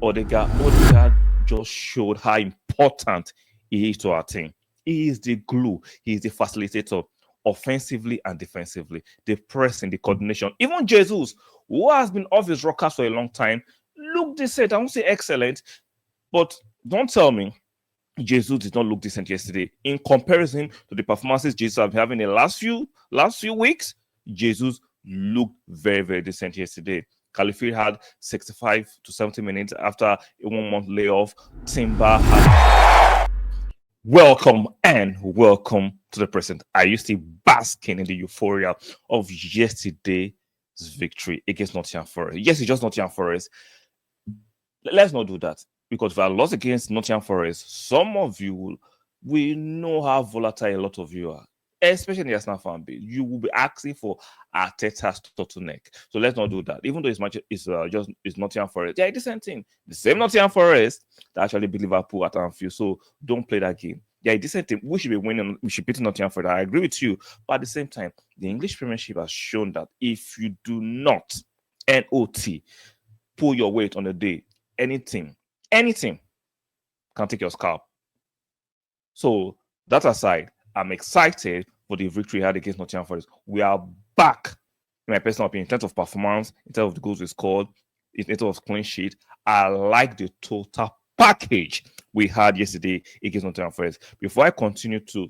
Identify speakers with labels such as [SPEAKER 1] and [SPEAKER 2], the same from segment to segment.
[SPEAKER 1] Odegaard just showed how important he is to our team. He is the glue. He is the facilitator, offensively and defensively. The pressing, the coordination. Even Jesus, who has been off his rockers for a long time, looked decent. I won't say excellent, but don't tell me Jesus did not look decent yesterday. In comparison to the performances Jesus have been having in the last few weeks, Jesus looked very, very decent yesterday. Caliphate had 65 to 70 minutes after a 1 month layoff. Timber had welcome to the present. Are you still basking in the euphoria of yesterday's victory against Nottingham Forest? Yes, it's just Nottingham Forest. Let's not do that, because if I lost against Nottingham Forest, some of you will know how volatile a lot of you are, especially in the Arsenal fan base. You will be asking for Arteta's turtleneck. So let's not do that. Even though it's Nottingham Forest, yeah, decent team. The same Nottingham Forest that actually beat Liverpool at Anfield. So don't play that game. Yeah, a decent team. We should be winning. We should beat Nottingham Forest. I agree with you. But at the same time, the English Premiership has shown that if you do not NOT pull your weight on a day, anything can take your scalp. So that aside, I'm excited for the victory we had against Nottingham Forest. We are back, in my personal opinion, in terms of performance, in terms of the goals we scored, in terms of clean sheet. I like the total package we had yesterday against Nottingham Forest. Before I continue to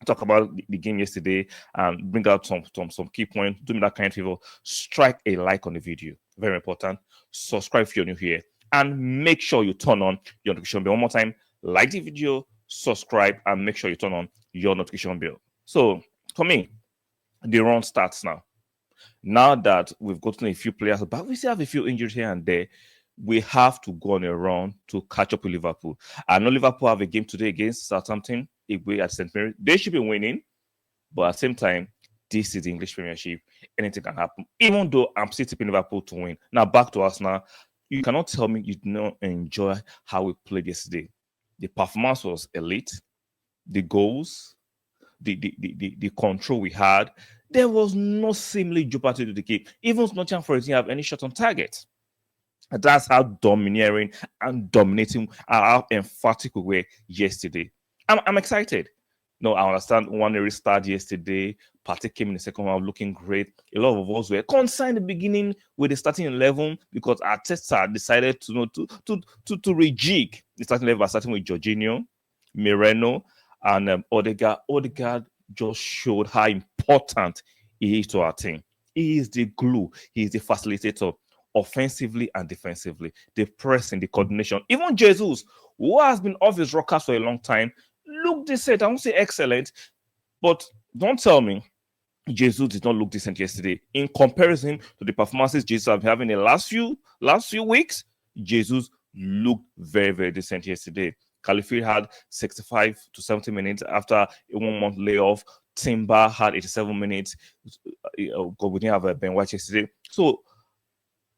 [SPEAKER 1] talk about the game yesterday and bring out some key points, do me that kind of favor, strike a like on the video. Very important. Subscribe if you're new here, and make sure you turn on your notification bell. One more time, like the video, subscribe, and make sure you turn on your notification bell. So for me, the run starts now. Now that we've gotten a few players, but we still have a few injuries here and there, we have to go on a run to catch up with Liverpool. I know Liverpool have a game today against Southampton away at St. Mary. They should be winning, but at the same time, this is the English Premiership. Anything can happen, even though I'm still tipping Liverpool to win. Now, back to Arsenal. You cannot tell me you did not enjoy how we played yesterday. The performance was elite. The goals, the control we had, there was no seemingly jeopardy to the game. Even Nottingham Forest didn't have any shot on target. That's how domineering and dominating, how emphatic we were yesterday. I'm excited. No, I understand one restart yesterday. Partey came in the second half looking great. A lot of us were concerned in the beginning with the starting 11 because Arteta decided to rejig the starting 11, starting with Jorginho, Moreno, and Odegaard. Odegaard just showed how important he is to our team. He is the glue. He is the facilitator, offensively and defensively. The pressing, the coordination. Even Jesus, who has been off his rockers for a long time, looked decent. I won't say excellent, but don't tell me Jesus did not look decent yesterday. In comparison to the performances Jesus have been having in the last few weeks, Jesus looked very, very decent yesterday. Caliphate had 65 to 70 minutes after a 1 month layoff. Timber had 87 minutes. We didn't have a Ben White yesterday. So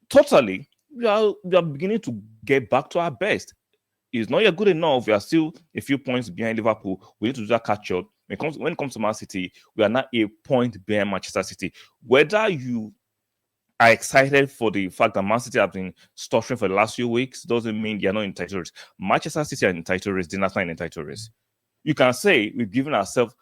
[SPEAKER 1] totally, we are beginning to get back to our best. It's not yet good enough. We are still a few points behind Liverpool. We need to do that catch up. When it comes to Man City, we are not a point behind Manchester City. Whether you are excited for the fact that Man City have been stuttering for the last few weeks doesn't mean they are not in title race. Manchester City are in title race. They're not in title race. You can say we've given ourselves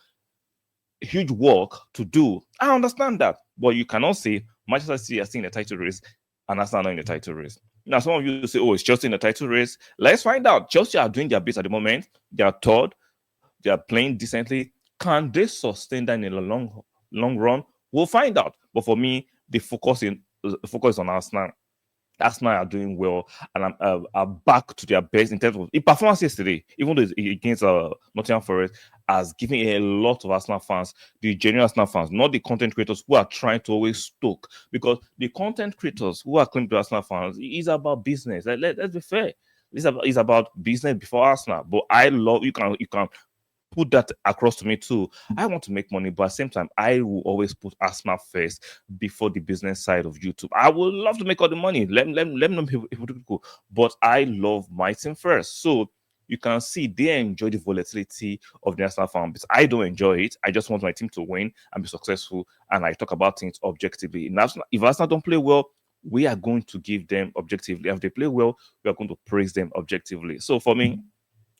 [SPEAKER 1] huge work to do. I understand that, but you cannot say Manchester City are still in the title race and Arsenal not in the title race. Now, some of you say, "Oh, it's Chelsea in the title race." Let's find out. Chelsea are doing their best at the moment. They are third. They are playing decently. Can they sustain that in the long run? We'll find out. But for me, the focus is on Arsenal. Arsenal are doing well and are back to their best in terms of the performance yesterday, even though it's against Nottingham Forest, has given a lot of Arsenal fans, the genuine Arsenal fans, not the content creators who are trying to always stoke, because the content creators who are claiming to Arsenal fans is about business. Let's be fair. It's about business before Arsenal. But I love you can put that across to me too. I want to make money, but at the same time, I will always put Arsenal first before the business side of YouTube. I would love to make all the money. Let me know people, but I love my team first. So you can see they enjoy the volatility of the Arsenal fan base. I don't enjoy it. I just want my team to win and be successful, and I talk about things objectively. If Arsenal don't play well, we are going to give them objectively. If they play well, we are going to praise them objectively. So for me,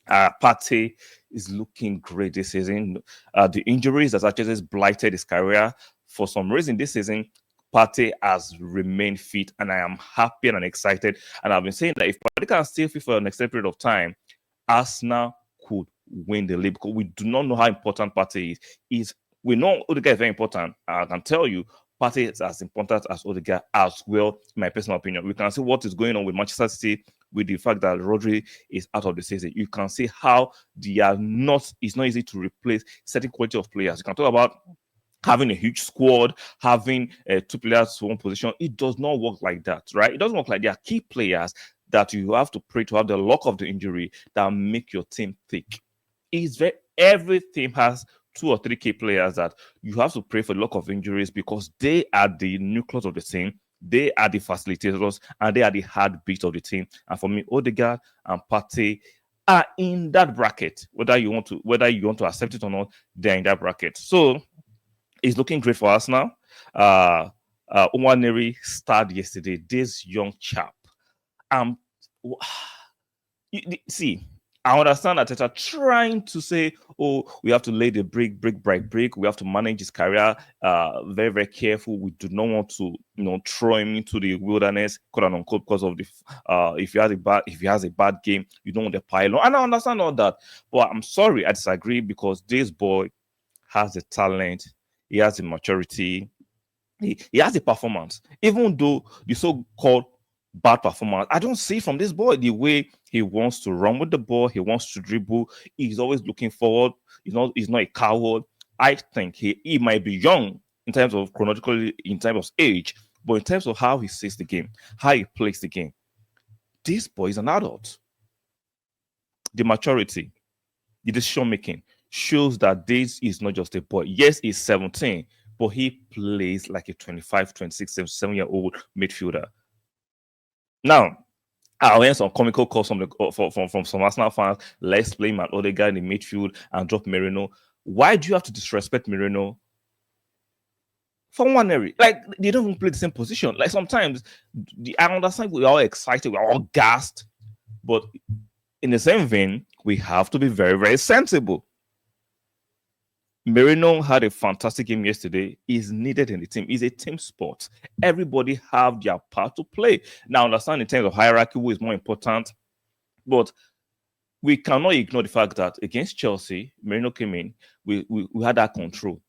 [SPEAKER 1] Partey is looking great this season. The injuries that actually blighted his career for some reason this season, Partey has remained fit, and I am happy and excited. And I've been saying that if Partey can stay fit for an extended period of time, Arsenal could win the league, because we do not know how important Partey is. We know Odegaard is very important. I can tell you, Partey is as important as Odegaard as well, in my personal opinion. We can see what is going on with Manchester City with the fact that Rodri is out of the season. You can see how they are not. It's not easy to replace certain quality of players. You can talk about having a huge squad, having two players to one position. It does not work like that, right? It doesn't work like they are key players that you have to pray to have the luck of the injury that make your team thick. Every team has 2 or 3 key players that you have to pray for the luck of injuries, because they are the nucleus of the team. They are the facilitators, and they are the heartbeat of the team. And for me, Odegaard and Partey are in that bracket. Whether you want to accept it or not, they're in that bracket. So it's looking great for us now. Nwaneri starred yesterday. This young chap. See, I understand Arteta trying to say, oh, we have to lay the brick by brick. We have to manage his career very, very careful. We do not want to, throw him into the wilderness, quote and unquote, because of the if he has a bad game, you don't want to pile on. And I understand all that, but I'm sorry, I disagree, because this boy has the talent, he has the maturity, he has the performance. Even though the so-called bad performance, I don't see from this boy the way he wants to run with the ball, he wants to dribble, he's always looking forward. He's not a coward. I think he might be young in terms of chronologically, in terms of age, but in terms of how he sees the game, how he plays the game, this boy is an adult. The maturity, the decision making shows that this is not just a boy. Yes, he's 17, but he plays like a 25, 26, 27-year-old midfielder. Now, I'll hear some comical calls from some Arsenal fans. Let's play Matt Odegaard in the midfield and drop Merino. Why do you have to disrespect Merino for one area? Like, they don't even play the same position. Like, sometimes I understand we're all excited, we're all gassed, but in the same vein, we have to be very, very sensible. Merino had a fantastic game yesterday. He's needed in the team. It's a team sport. Everybody have their part to play. Now, understand in terms of hierarchy who is more important, but we cannot ignore the fact that against Chelsea, Merino came in. We had that control.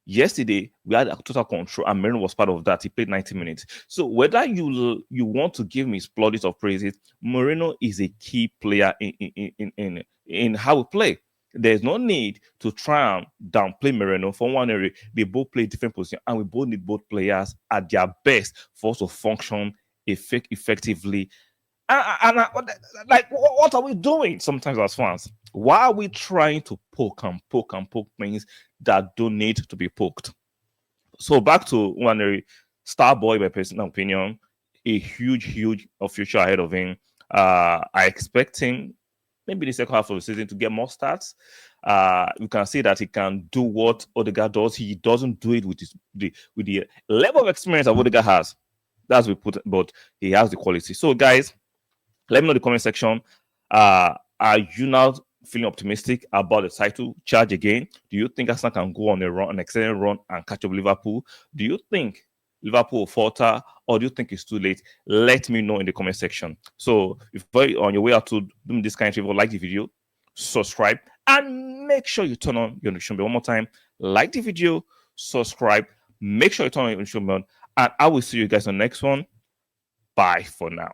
[SPEAKER 1] Yesterday, we had total control, and Merino was part of that. He played 90 minutes. So whether you want to give me plaudits of praises, Merino is a key player in how we play. There's no need to try and downplay Merino. For one area, they both play different positions, and we both need both players at their best for us to function effectively. What are we doing sometimes as fans? Why are we trying to poke things that don't need to be poked? So back to one star boy, by personal opinion, a huge future ahead of him. I expect him maybe the second half of the season to get more starts. You can see that he can do what Odegaard does. He doesn't do it with the level of experience that Odegaard has. That's we put, but he has the quality. So, guys, let me know in the comment section. Are you now feeling optimistic about the title charge again? Do you think Arsenal can go on an extended run and catch up Liverpool? Do you think Liverpool will falter, or do you think it's too late? Let me know in the comment section. So if you're on your way out to doing this kind of thing, like the video, subscribe, and make sure you turn on your notification bell. One more time, like the video, subscribe, make sure you turn on your notification bell, and I will see you guys on the next one. Bye for now.